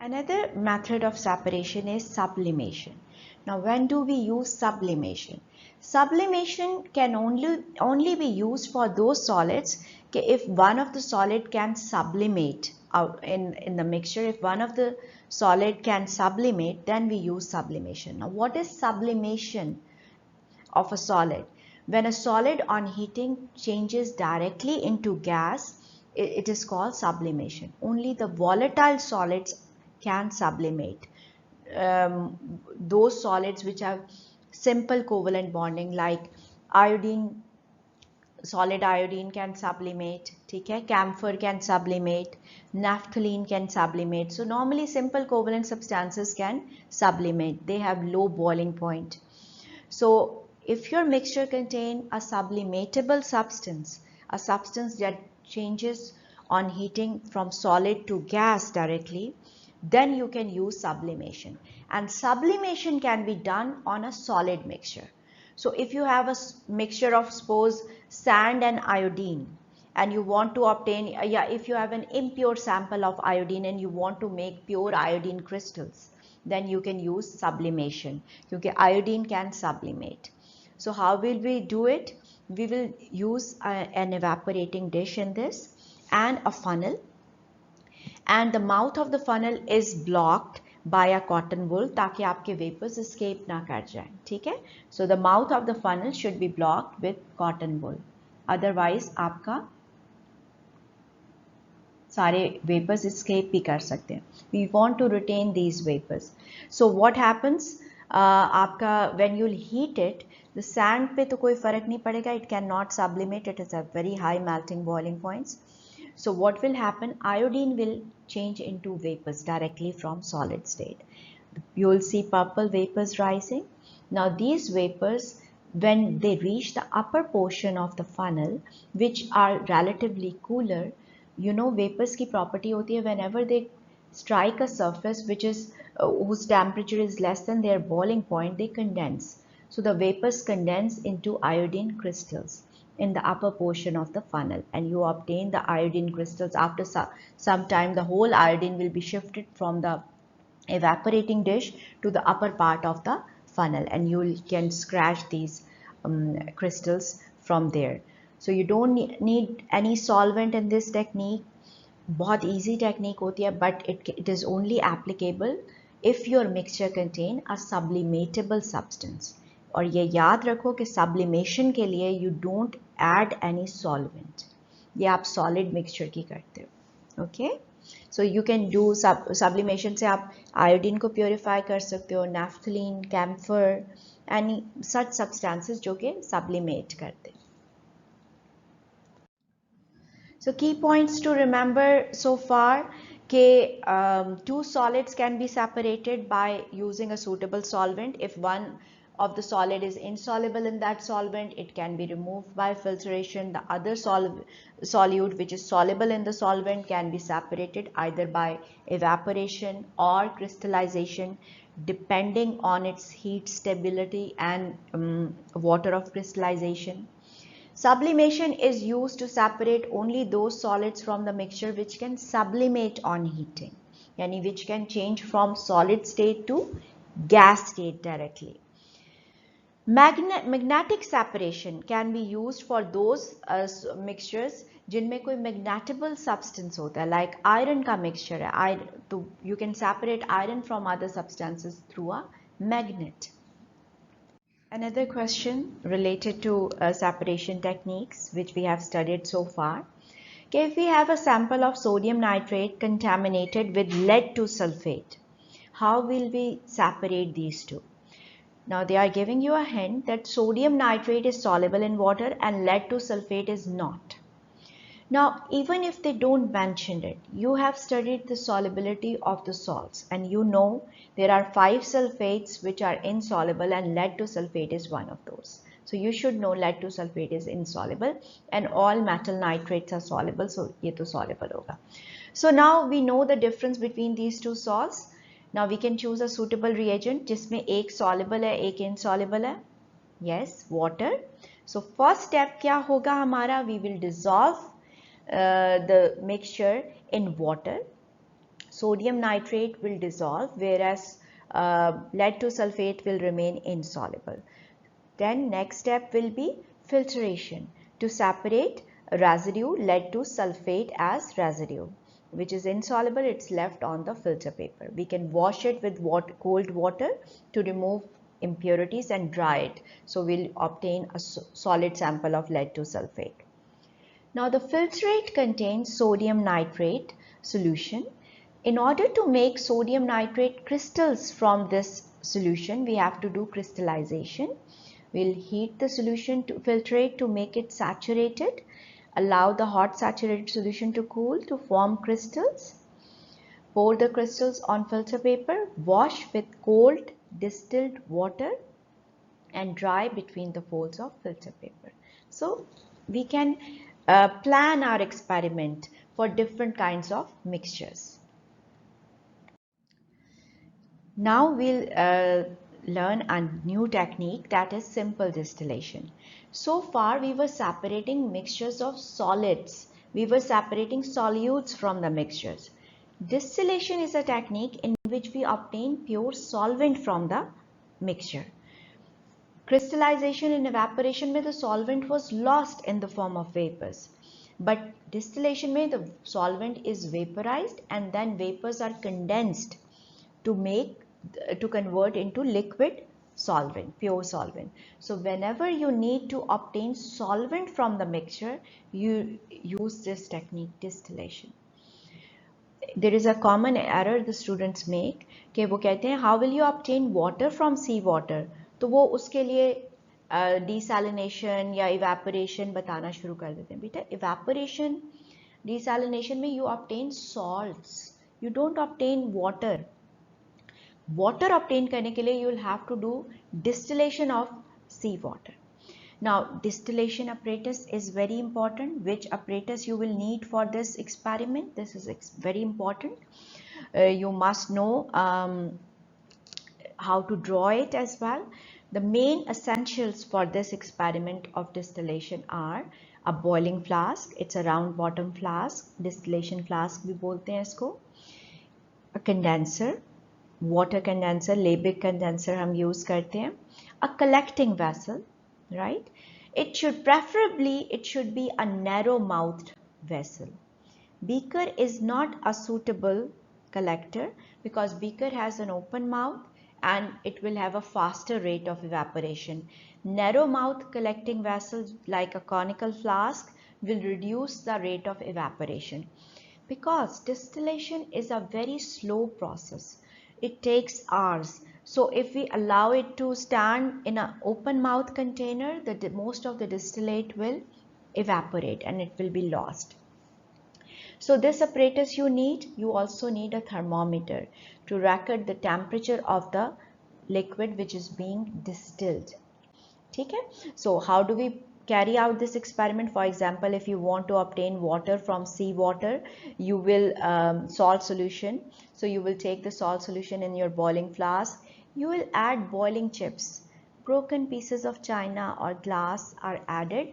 Another method of separation is sublimation. Now, when do we use sublimation? Sublimation can only be used for those solids if one of the solid can sublimate out in the mixture. If one of the solid can sublimate, then we use sublimation. Now, what is sublimation of a solid? When a solid on heating changes directly into gas, it is called sublimation. Only the volatile solids can sublimate. Those solids which have simple covalent bonding, like iodine, solid iodine can sublimate, ठीक है, camphor can sublimate, naphthalene can sublimate. So normally simple covalent substances can sublimate. They have low boiling point. So if your mixture contains a sublimatable substance, a substance that changes on heating from solid to gas directly, then you can use sublimation. And sublimation can be done on a solid mixture. So if you have a mixture of, suppose, sand and iodine, and you want to obtain, if you have an impure sample of iodine and you want to make pure iodine crystals, then you can use sublimation, because iodine can sublimate. So how will we do it? We will use an evaporating dish in this and a funnel, and the mouth of the funnel is blocked by a cotton wool ताकि आपके vapors escape ना कर जाएं, ठीक है? So the mouth of the funnel should be blocked with cotton wool, otherwise आपका सारे vapors escape भी कर सकते हैं. We want to retain these vapors. So what happens? आपका when you heat it, the sand पे तो कोई फर्क नहीं पड़ेगा. It cannot sublimate. It has a very high melting boiling points. So what will happen? Iodine will change into vapors directly from solid state. You will see purple vapors rising. Now these vapors, when they reach the upper portion of the funnel, which are relatively cooler, you know vapors की property होती है, whenever they strike a surface which is whose temperature is less than their boiling point, they condense. So the vapors condense into iodine crystals in the upper portion of the funnel, and you obtain the iodine crystals. After some time, the whole iodine will be shifted from the evaporating dish to the upper part of the funnel, and you can scratch these crystals from there. So you don't need any solvent in this technique. बहुत easy technique होती है, but it is only applicable if your mixture contain a sublimatable substance. और ये याद रखो कि sublimation के लिए you don't add any solvent. ये आप solid mixture की करते हो, okay? So you can do sublimation से आप iodine को purify कर सकते हो, naphthalene, camphor, any such substances जो कि sublimate करते हैं. So key points to remember so far, two solids can be separated by using a suitable solvent. If one of the solid is insoluble in that solvent, it can be removed by filtration. The other solute which is soluble in the solvent can be separated either by evaporation or crystallization, depending on its heat stability and water of crystallization. Sublimation is used to separate only those solids from the mixture which can sublimate on heating, yani which can change from solid state to gas state directly. Magnetic separation can be used for those mixtures जिनमें कोई magnetable substance होता है, like iron का mixture है, तो you can separate iron from other substances through a magnet. Another question related to separation techniques which we have studied so far. Okay, if we have a sample of sodium nitrate contaminated with lead to sulfate, how will we separate these two? Now they are giving you a hint that sodium nitrate is soluble in water and lead to sulfate is not. Now, even if they don't mention it, you have studied the solubility of the salts, and you know there are 5 sulfates which are insoluble, and lead to sulfate is one of those. So you should know lead to sulfate is insoluble and all metal nitrates are soluble, so ये तो soluble होगा. So now we know the difference between these two salts. Now we can choose a suitable reagent जिसमें एक soluble है, एक insoluble है. Yes, water. So first step क्या होगा हमारा? We will dissolve the mixture in water, sodium nitrate will dissolve, whereas lead 2 sulfate will remain insoluble. Then next step will be filtration to separate residue lead 2 sulfate as residue, which is insoluble. It's left on the filter paper. We can wash it with cold water to remove impurities and dry it. So we'll obtain a solid sample of lead 2 sulfate. Now the filtrate contains sodium nitrate solution. In order to make sodium nitrate crystals from this solution, we have to do crystallization. We'll heat the solution to filtrate to make it saturated. Allow the hot saturated solution to cool to form crystals. Pour the crystals on filter paper. Wash with cold distilled water and dry between the folds of filter paper. So we can plan our experiment for different kinds of mixtures. Now we'll learn a new technique, that is simple distillation. So far we were separating mixtures of solids. We were separating solutes from the mixtures. Distillation is a technique in which we obtain pure solvent from the mixture. Crystallization and evaporation में the solvent was lost in the form of vapors. But distillation में the solvent is vaporized and then vapors are condensed to convert into liquid solvent, pure solvent. So whenever you need to obtain solvent from the mixture, you use this technique, distillation. There is a common error the students make कि वो कहते हैं how will you obtain water from sea water, तो वो उसके लिए desalination या evaporation बताना शुरू कर देते हैं. बेटा evaporation, desalination में you obtain salts, you don't obtain water. Water obtain करने के लिए you will have to do distillation of sea water. Now distillation apparatus is very important. Which apparatus you will need for this experiment? This is very important. You must know how to draw it as well. The main essentials for this experiment of distillation are a boiling flask, it's a round bottom flask, distillation flask भी बोलते हैं इसको, a condenser, water condenser, Liebig condenser हम use करते हैं, a collecting vessel, right? It should be a narrow mouthed vessel. Beaker is not a suitable collector because beaker has an open mouth and it will have a faster rate of evaporation. Narrow mouth collecting vessels like a conical flask will reduce the rate of evaporation because distillation is a very slow process. It takes hours. So if we allow it to stand in an open mouth container, most of the distillate will evaporate and it will be lost. So this apparatus you also need a thermometer to record the temperature of the liquid which is being distilled. Okay? So how do we carry out this experiment? For example, if you want to obtain water from sea water, you will salt solution. So you will take the salt solution in your boiling flask. You will add boiling chips. Broken pieces of china or glass are added.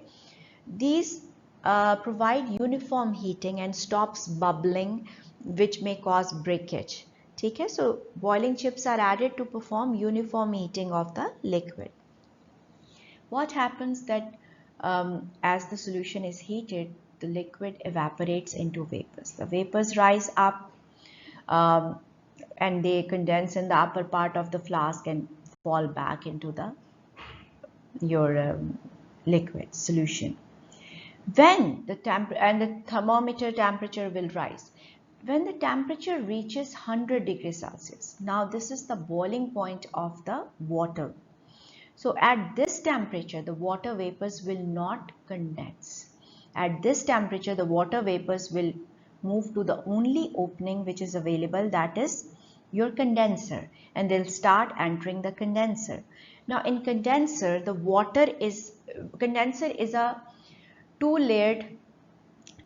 These provide uniform heating and stops bubbling, which may cause breakage. Okay? So boiling chips are added to perform uniform heating of the liquid. What happens that as the solution is heated, the liquid evaporates into vapors. The vapors rise up and they condense in the upper part of the flask and fall back into your liquid solution. When the thermometer temperature will rise. When the temperature reaches 100 degrees Celsius, now this is the boiling point of the water. So at this temperature, the water vapors will not condense. At this temperature, the water vapors will move to the only opening which is available, that is your condenser, and they'll start entering the condenser. Now in condenser, condenser is a two-layered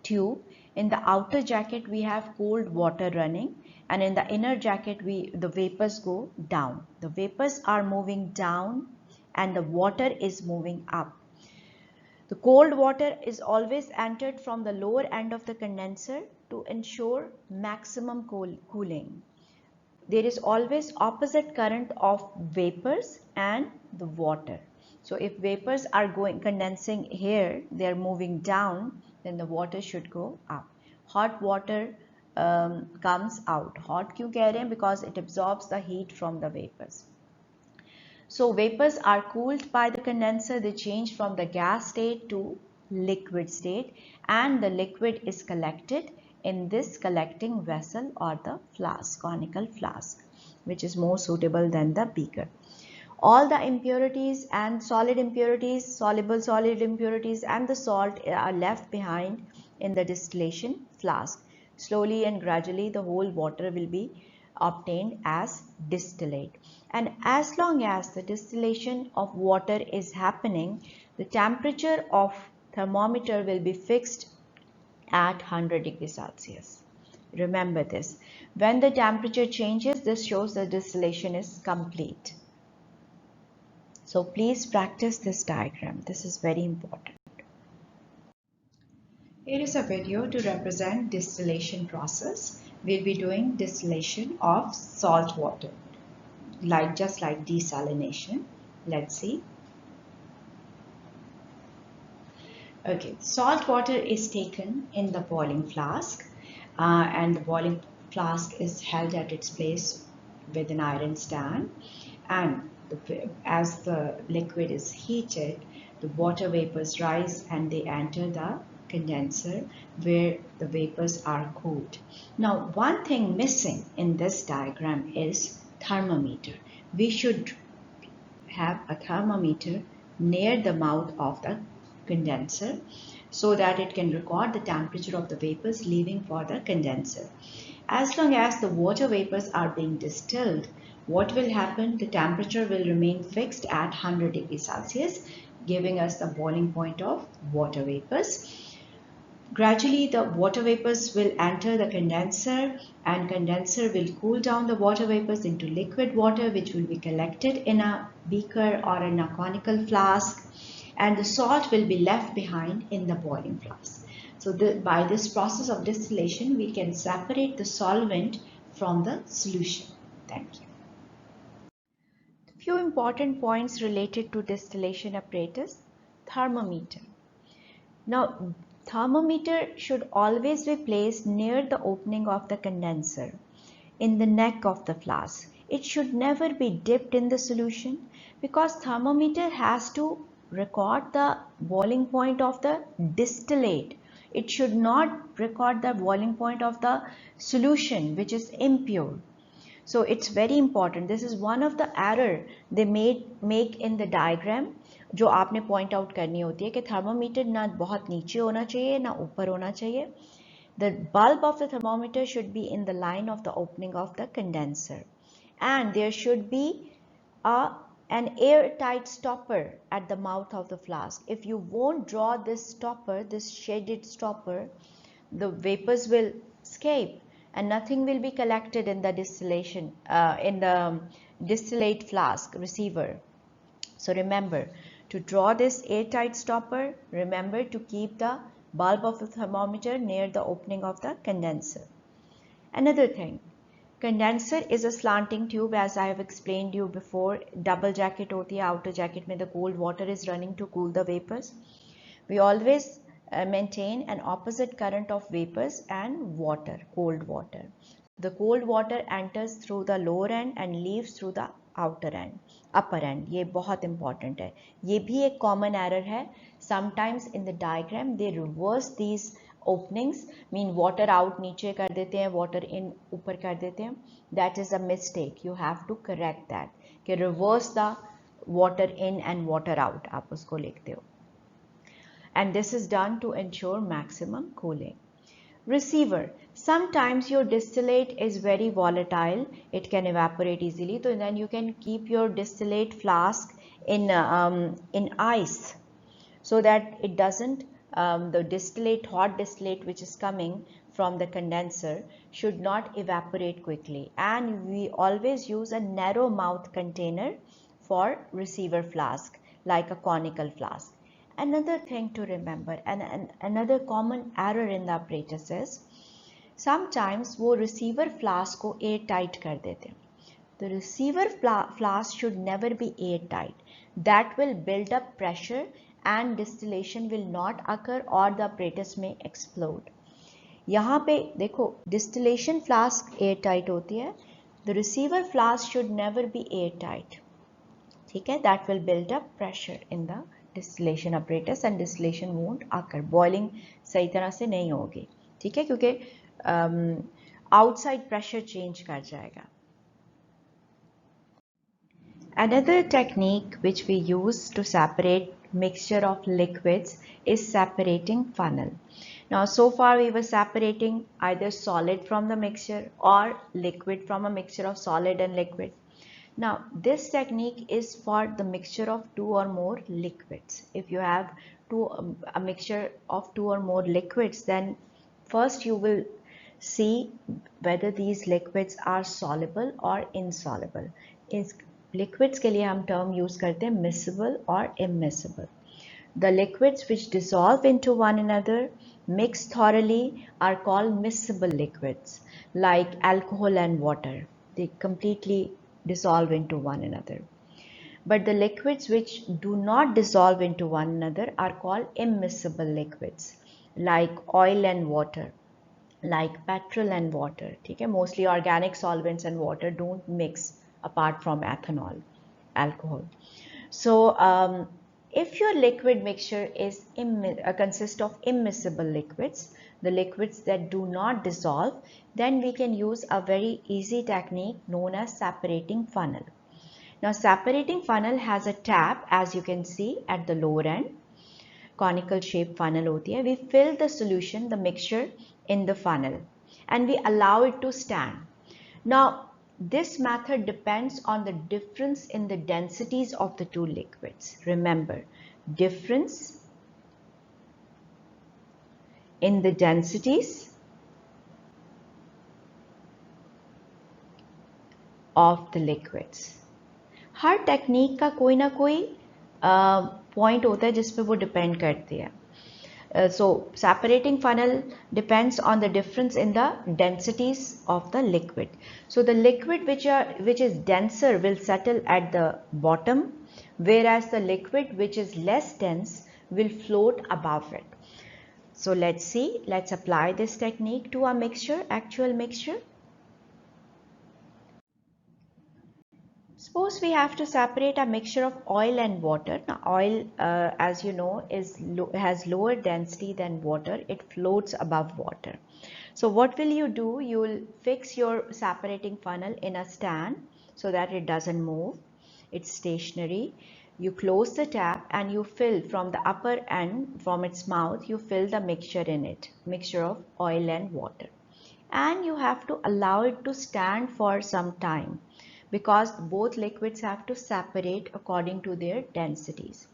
tube. In the outer jacket, we have cold water running, and in the inner jacket, the vapors go down. The vapors are moving down and the water is moving up. The cold water is always entered from the lower end of the condenser to ensure maximum cooling. There is always opposite current of vapors and the water. So if vapors are condensing here, they are moving down, then the water should go up. Hot water comes out. Hot क्यों कह रहे हैं? Because it absorbs the heat from the vapors. So vapors are cooled by the condenser. They change from the gas state to liquid state, and the liquid is collected in this collecting vessel or the flask, conical flask, which is more suitable than the beaker. All the impurities and solid impurities, soluble solid impurities and the salt are left behind in the distillation flask. Slowly and gradually the whole water will be obtained as distillate. And as long as the distillation of water is happening, the temperature of thermometer will be fixed at 100 degrees Celsius. Remember this. When the temperature changes, this shows the distillation is complete. So please practice this diagram. This is very important. Here is a video to represent distillation process. We'll be doing distillation of salt water, just like desalination. Let's see. Okay, salt water is taken in the boiling flask, and the boiling flask is held at its place with an iron stand, and as the liquid is heated, the water vapors rise and they enter the condenser where the vapors are cooled. Now, one thing missing in this diagram is thermometer. We should have a thermometer near the mouth of the condenser so that it can record the temperature of the vapors leaving for the condenser. As long as the water vapors are being distilled, what will happen? The temperature will remain fixed at 100 degrees Celsius, giving us the boiling point of water vapors. Gradually, the water vapors will enter the condenser, and condenser will cool down the water vapors into liquid water, which will be collected in a beaker or in a conical flask, and the salt will be left behind in the boiling flask. So by this process of distillation, we can separate the solvent from the solution. Thank you. Few important points related to distillation apparatus. Thermometer. Now, thermometer should always be placed near the opening of the condenser, in the neck of the flask. It should never be dipped in the solution because thermometer has to record the boiling point of the distillate. It should not record the boiling point of the solution, which is impure. So it's very important. This is one of the error they make in the diagram, जो आपने point out करनी होती है कि thermometer ना बहुत नीचे होना चाहिए ना ऊपर होना चाहिए. The bulb of the thermometer should be in the line of the opening of the condenser, and there should be an airtight stopper at the mouth of the flask. If you won't draw this stopper, this shaded stopper, the vapors will escape and nothing will be collected in the distillation in the distillate flask receiver. So remember to draw this airtight stopper. Remember to keep the bulb of the thermometer near the opening of the condenser. Another thing, condenser is a slanting tube, as I have explained you before. Double jacket hoti hai, outer jacket mein the cold water is running to cool the vapors. We always maintain an opposite current of vapors and water, cold water. The cold water enters through the lower end and leaves through the outer end, upper end. ये बहुत important है. ये भी एक common error है. Sometimes in the diagram they reverse these openings, mean water out नीचे कर देते हैं, water in ऊपर कर देते हैं. That is a mistake. You have to correct that. कि reverse the water in and water out. आप उसको लिखते हो. And this is done to ensure maximum cooling. Receiver. Sometimes your distillate is very volatile. It can evaporate easily. So then you can keep your distillate flask in ice so that it doesn't, the distillate, hot distillate which is coming from the condenser should not evaporate quickly. And we always use a narrow mouth container for receiver flask, like a conical flask. Another thing to remember and another common error in the apparatus is sometimes वो receiver flask को air tight कर देते हैं. The receiver flask should never be airtight. That will build up pressure and distillation will not occur or the apparatus may explode. यहाँ पे देखो distillation flask airtight होती है. The receiver flask should never be airtight. ठीक है? That will build up pressure in the distillation apparatus and distillation won't occur. Boiling सही तरह से नहीं होगी. ठीक है? क्योंकि outside pressure change कर जाएगा. Another technique which we use to separate mixture of liquids is separating funnel. Now so far we were separating either solid from the mixture or liquid from a mixture of solid and liquid. Now this technique is for the mixture of two or more liquids. If you have a mixture of two or more liquids, then first you will see whether these liquids are soluble or insoluble. Liquids के लिए हम term use करते हैं miscible or immiscible. The liquids which dissolve into one another, mix thoroughly, are called miscible liquids, like alcohol and water. They completely dissolve into one another. But the liquids which do not dissolve into one another are called immiscible liquids, like oil and water, like petrol and water. ठीक है? Mostly organic solvents and water don't mix apart from ethanol, alcohol. So if your liquid mixture is consists of immiscible liquids, the liquids that do not dissolve, then we can use a very easy technique known as separating funnel. Now separating funnel has a tap, as you can see at the lower end. Conical shaped funnel होती है. We fill the solution, the mixture, in the funnel and we allow it to stand. Now this method depends on the difference in the densities of the two liquids. Remember, difference in the densities of the liquids. Her technique का कोई ना कोई point होता है जिस पे वो depend करती है. So separating funnel depends on the difference in the densities of the liquid. So the liquid which is denser will settle at the bottom, whereas the liquid which is less dense will float above it. So let's apply this technique to our mixture, actual mixture. Suppose we have to separate a mixture of oil and water. Now oil, as you know, has lower density than water. It floats above water. So what will you do? You will fix your separating funnel in a stand so that it doesn't move. It's stationary. You close the tap and you fill from the upper end, from its mouth, you fill the mixture in it, mixture of oil and water. And you have to allow it to stand for some time, because both liquids have to separate according to their densities.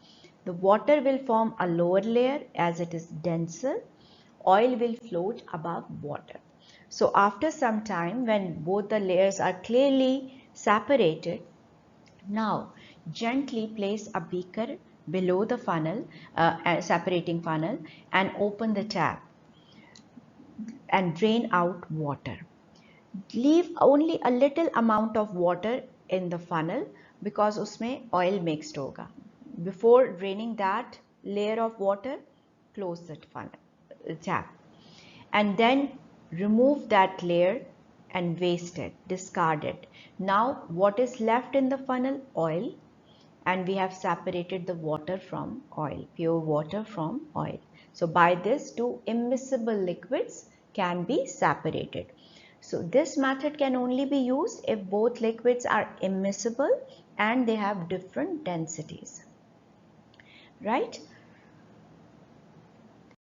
The water will form a lower layer as it is denser. Oil will float above water. So after some time, when both the layers are clearly separated, now gently place a beaker below the funnel, separating funnel, and open the tap and drain out water. Leave only a little amount of water in the funnel because उसमें oil mixed होगा. Before draining that layer of water, close the funnel tap, and then remove that layer and waste it, discard it. Now what is left in the funnel? Oil, and we have separated the water from oil, pure water from oil. So by this, two immiscible liquids can be separated. So this method can only be used if both liquids are immiscible and they have different densities, right?